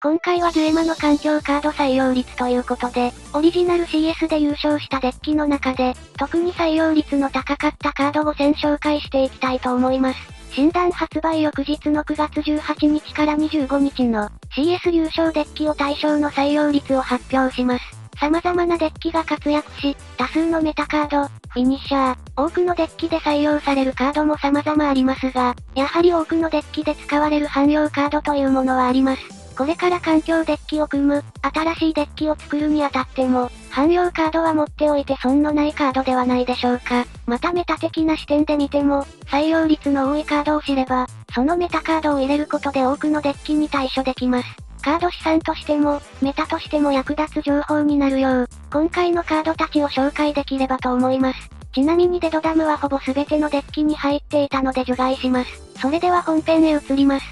今回はデュエマの環境カード採用率ということで、オリジナル CS で優勝したデッキの中で、特に採用率の高かったカード5選紹介していきたいと思います。診断発売翌日の9月18日から25日の CS 優勝デッキを対象の採用率を発表します。様々なデッキが活躍し、多数のメタカード、フィニッシャー、多くのデッキで採用されるカードも様々ありますが、やはり多くのデッキで使われる汎用カードというものはあります。これから環境デッキを組む、新しいデッキを作るにあたっても、汎用カードは持っておいて損のないカードではないでしょうか。またメタ的な視点で見ても、採用率の多いカードを知れば、そのメタカードを入れることで多くのデッキに対処できます。カード資産としても、メタとしても役立つ情報になるよう、今回のカードたちを紹介できればと思います。ちなみにデドダムはほぼ全てのデッキに入っていたので除外します。それでは本編へ移ります。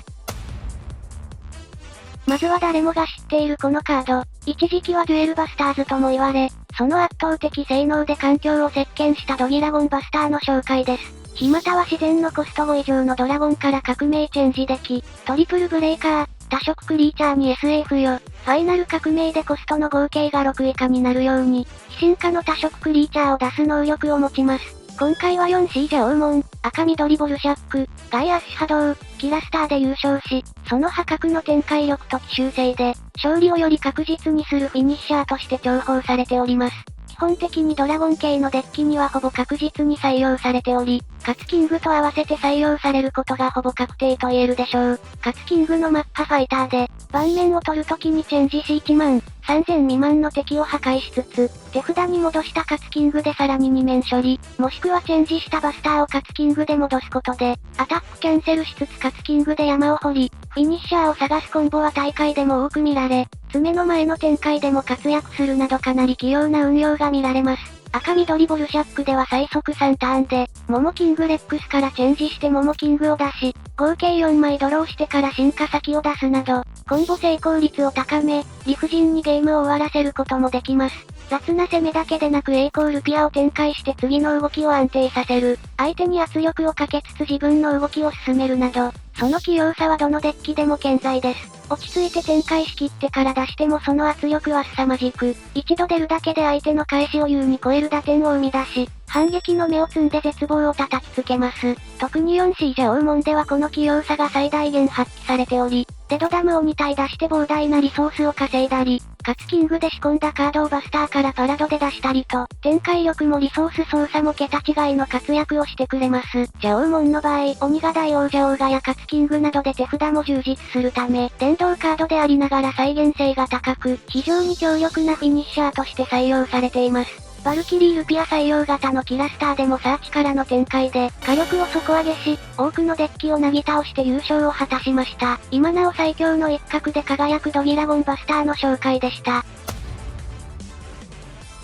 まずは誰もが知っているこのカード。一時期はデュエルバスターズとも言われ、その圧倒的性能で環境を席巻したドギラゴンバスターの紹介です。火または自然のコスト5以上のドラゴンから革命チェンジでき、トリプルブレイカー、多色クリーチャーに SA 付与、ファイナル革命でコストの合計が6以下になるように、非進化の多色クリーチャーを出す能力を持ちます。今回は 4C ジャオウモン、赤緑ボルシャック、ガイアッシュ波動、キラスターで優勝し、その破格の展開力と奇襲性で、勝利をより確実にするフィニッシャーとして重宝されております。基本的にドラゴン系のデッキにはほぼ確実に採用されており、かつキングと合わせて採用されることがほぼ確定と言えるでしょう。かつキングのマッパファイターで、盤面を取るときにチェンジし1万3000未満の敵を破壊しつつ、手札に戻したカツキングでさらに2面処理、もしくはチェンジしたバスターをカツキングで戻すことで、アタックキャンセルしつつカツキングで山を掘り、フィニッシャーを探すコンボは大会でも多く見られ、爪の前の展開でも活躍するなどかなり器用な運用が見られます。赤緑ボルシャックでは最速3ターンで、モモキングレックスからチェンジしてモモキングを出し、合計4枚ドローしてから進化先を出すなど、コンボ成功率を高め、理不尽にゲームを終わらせることもできます。雑な攻めだけでなく A コールピアを展開して次の動きを安定させる。相手に圧力をかけつつ自分の動きを進めるなど、その器用さはどのデッキでも健在です。落ち着いて展開しきってから出してもその圧力は凄まじく、一度出るだけで相手の返しを優に超える打点を生み出し、反撃の芽を摘んで絶望を叩きつけます。特に 4C ジャオウモンではこの器用さが最大限発揮されており、デドダムを2体出して膨大なリソースを稼いだり、かつキングで仕込んだカードをバスターからパラドで出したりと、展開力もリソース操作も桁違いの活躍をしてくれます。ジャオウモンの場合、鬼が大王者オーガやカツキングなどで手札も充実するため、電動カードでありながら再現性が高く、非常に強力なフィニッシャーとして採用されています。バルキリールピア採用型のキラスターでもサーチからの展開で、火力を底上げし、多くのデッキをなぎ倒して優勝を果たしました。今なお最強の一角で輝くドギラゴンバスターの紹介でした。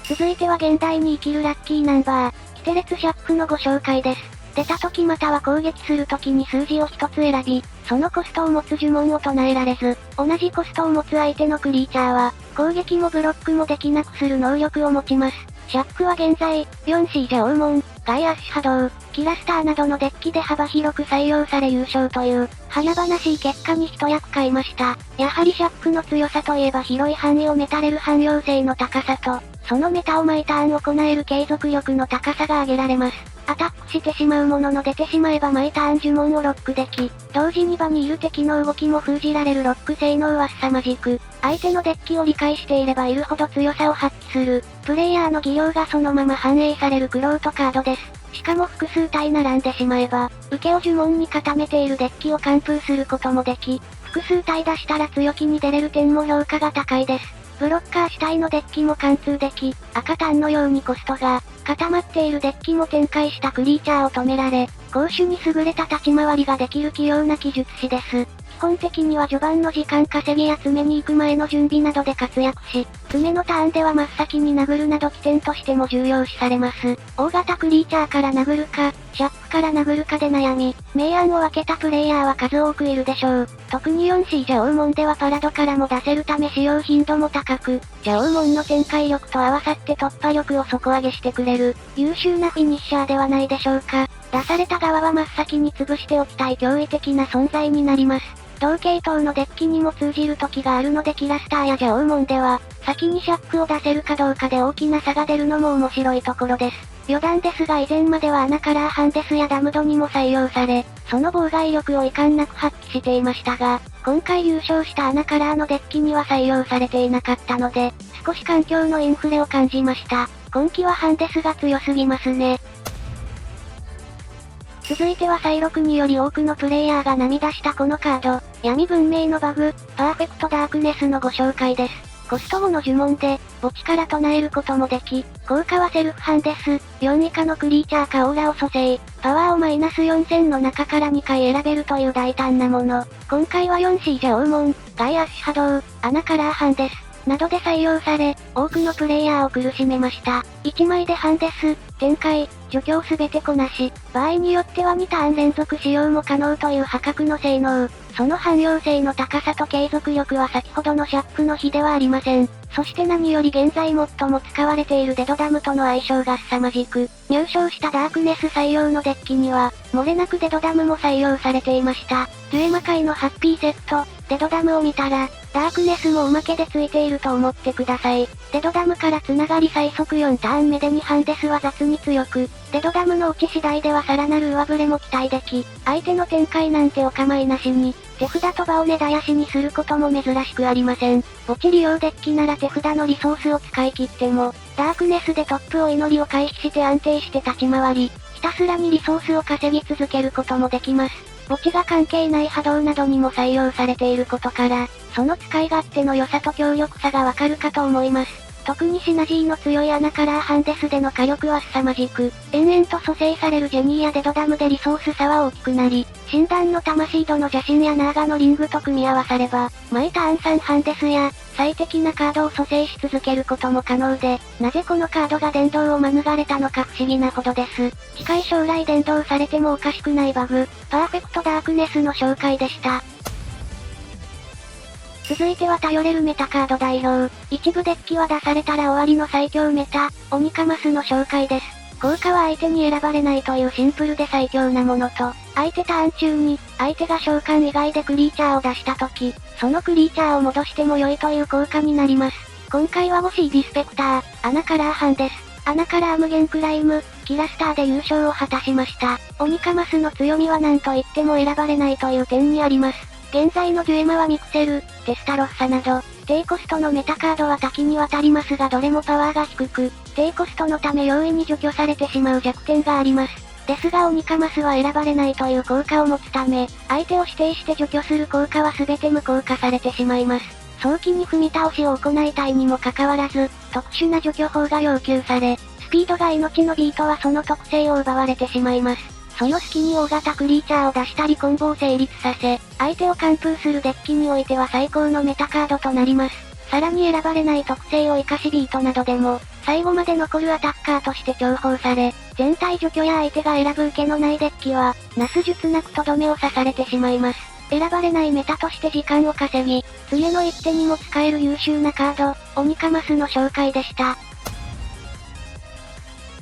続いては現代に生きるラッキーナンバー、キテレツシャッフのご紹介です。出た時または攻撃する時に数字を一つ選び、そのコストを持つ呪文を唱えられず、同じコストを持つ相手のクリーチャーは、攻撃もブロックもできなくする能力を持ちます。シャックは現在、4C ジャオウモン、ガイアッシュ波動、キラスターなどのデッキで幅広く採用され優勝という、華々しい結果に一役買いました。やはりシャックの強さといえば広い範囲をメタれる汎用性の高さと、そのメタを毎ターン行える継続力の高さが挙げられます。アタックしてしまうものの出てしまえば毎ターン呪文をロックでき、同時に場にいる敵の動きも封じられるロック性能は凄まじく、相手のデッキを理解していればいるほど強さを発揮する、プレイヤーの技量がそのまま反映されるクロートカードです。しかも複数体並んでしまえば、受けを呪文に固めているデッキを完封することもでき、複数体出したら強気に出れる点も評価が高いです。ブロッカー主体のデッキも貫通でき、赤タンのようにコストが固まっているデッキも展開したクリーチャーを止められ、攻守に優れた立ち回りができる器用な技術師です。基本的には序盤の時間稼ぎや詰めに行く前の準備などで活躍し、詰めのターンでは真っ先に殴るなど起点としても重要視されます。大型クリーチャーから殴るか、シャックから殴るかで悩み、明暗を分けたプレイヤーは数多くいるでしょう。特に 4C ジャオウモンではパラドからも出せるため使用頻度も高く、ジャオウモンの展開力と合わさって突破力を底上げしてくれる、優秀なフィニッシャーではないでしょうか。出された側は真っ先に潰しておきたい驚異的な存在になります。同系統のデッキにも通じる時があるのでキラスターやジャオウモンでは、先にシャックを出せるかどうかで大きな差が出るのも面白いところです。余談ですが以前まではアナカラーハンデスやダムドにも採用され、その妨害力を遺憾なく発揮していましたが、今回優勝したアナカラーのデッキには採用されていなかったので、少し環境のインフレを感じました。今季はハンデスが強すぎますね。続いては再録により多くのプレイヤーが涙したこのカード、闇文明のバグ、パーフェクトダークネスのご紹介です。コスト5の呪文で、墓地から唱えることもでき、効果はセルフハンデス、4以下のクリーチャーかオーラを蘇生、パワーをマイナス4000の中から2回選べるという大胆なもの。今回は 4C ジャオウモン、ガイアッシュ波動、アナカラーハンデス、などで採用され、多くのプレイヤーを苦しめました。1枚でハンデス、展開、除去すべてこなし、場合によっては2ターン連続使用も可能という破格の性能。その汎用性の高さと継続力は先ほどのシャックの比ではありません。そして何より現在最も使われているデドダムとの相性が凄まじく、入賞したダークネス採用のデッキには、漏れなくデドダムも採用されていました。デュエマ界のハッピーセット、デドダムを見たら、ダークネスもおまけでついていると思ってください。デドダムから繋がり最速4ターン目で2ハンデスは雑に強く、デドダムの落ち次第ではさらなる上振れも期待でき、相手の展開なんてお構いなしに、手札と場を根絶やしにすることも珍しくありません。墓地利用デッキなら手札のリソースを使い切っても、ダークネスでトップを祈りを回避して安定して立ち回り、ひたすらにリソースを稼ぎ続けることもできます。墓地が関係ない波動などにも採用されていることから、その使い勝手の良さと強力さがわかるかと思います。特にシナジーの強いアナカラーハンデスでの火力は凄まじく、延々と蘇生されるジェニーやデドダムでリソース差は大きくなり、診断の魂度の邪神やナーガのリングと組み合わされば、毎ターン3ハンデスや、最適なカードを蘇生し続けることも可能で、なぜこのカードが電動を免れたのか不思議なほどです。近い将来電動されてもおかしくないバグ、パーフェクトダークネスの紹介でした。続いては頼れるメタカード代表。一部デッキは出されたら終わりの最強メタ、オニカマスの紹介です。効果は相手に選ばれないというシンプルで最強なものと、相手ターン中に、相手が召喚以外でクリーチャーを出した時、そのクリーチャーを戻しても良いという効果になります。今回は5Cディスペクター、アナカラーハンです。アナカラー無限クライム、キラスターで優勝を果たしました。オニカマスの強みは何と言っても選ばれないという点にあります。現在のデュエマはミクセル、テスタロッサなど、低コストのメタカードは多岐にわたりますがどれもパワーが低く、低コストのため容易に除去されてしまう弱点があります。ですがオニカマスは選ばれないという効果を持つため、相手を指定して除去する効果は全て無効化されてしまいます。早期に踏み倒しを行いたいにもかかわらず、特殊な除去法が要求され、スピードが命のビートはその特性を奪われてしまいます。その隙に大型クリーチャーを出したりコンボを成立させ、相手を完封するデッキにおいては最高のメタカードとなります。さらに選ばれない特性を活かしビートなどでも、最後まで残るアタッカーとして重宝され、全体除去や相手が選ぶ受けのないデッキは、なす術なくとどめを刺されてしまいます。選ばれないメタとして時間を稼ぎ、次の一手にも使える優秀なカード、オニカマスの紹介でした。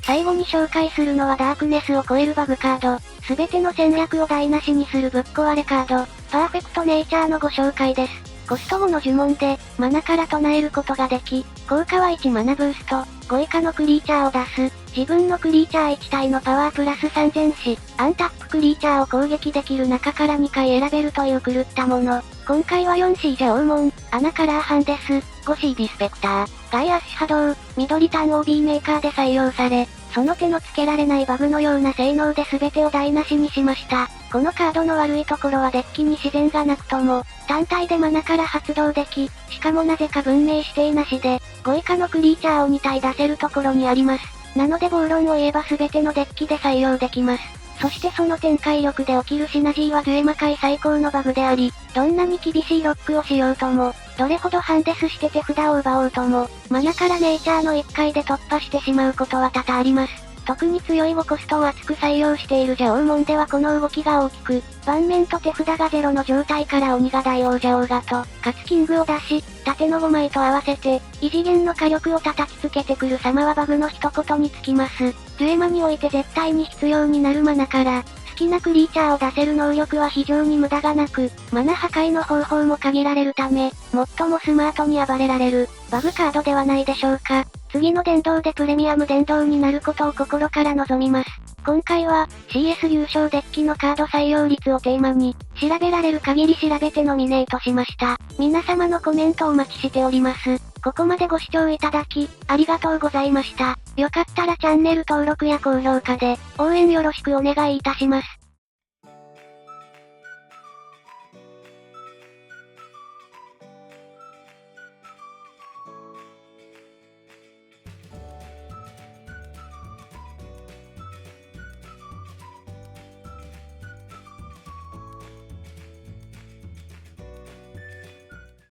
最後に紹介するのはダークネスを超えるバグカード、すべての戦略を台無しにするぶっ壊れカード、パーフェクトネイチャーのご紹介です。コスト5の呪文で、マナから唱えることができ、効果は1マナブースト、5以下のクリーチャーを出す、自分のクリーチャー1体のパワープラス3000し、アンタップクリーチャーを攻撃できる中から2回選べるという狂ったもの。今回は 4C ジャオウモン、アナカラーハンデス、5C ディスペクター、ガイアッシュ波動、緑タン OB メーカーで採用され、その手のつけられないバグのような性能で全てを台無しにしました。このカードの悪いところはデッキに自然がなくとも、単体でマナから発動でき、しかもなぜか文明指定なしで、5以下のクリーチャーを2体出せるところにあります。なので暴論を言えば全てのデッキで採用できます。そしてその展開力で起きるシナジーはデュエマ界最高のバグであり、どんなに厳しいロックをしようとも、どれほどハンデスして手札を奪おうとも、マナからネイチャーの1回で突破してしまうことは多々あります。特に強い5コストを厚く採用しているジャオウモンではこの動きが大きく、盤面と手札がゼロの状態から鬼が大王者王がと、かつキングを出し、縦の5枚と合わせて、異次元の火力を叩きつけてくる様はバグの一言につきます。デュエマにおいて絶対に必要になるマナから、好きなクリーチャーを出せる能力は非常に無駄がなく、マナ破壊の方法も限られるため、最もスマートに暴れられる、バグカードではないでしょうか。次の殿堂でプレミアム殿堂になることを心から望みます。今回は、CS 優勝デッキのカード採用率をテーマに、調べられる限り調べてノミネートしました。皆様のコメントをお待ちしております。ここまでご視聴いただき、ありがとうございました。よかったらチャンネル登録や高評価で、応援よろしくお願いいたします。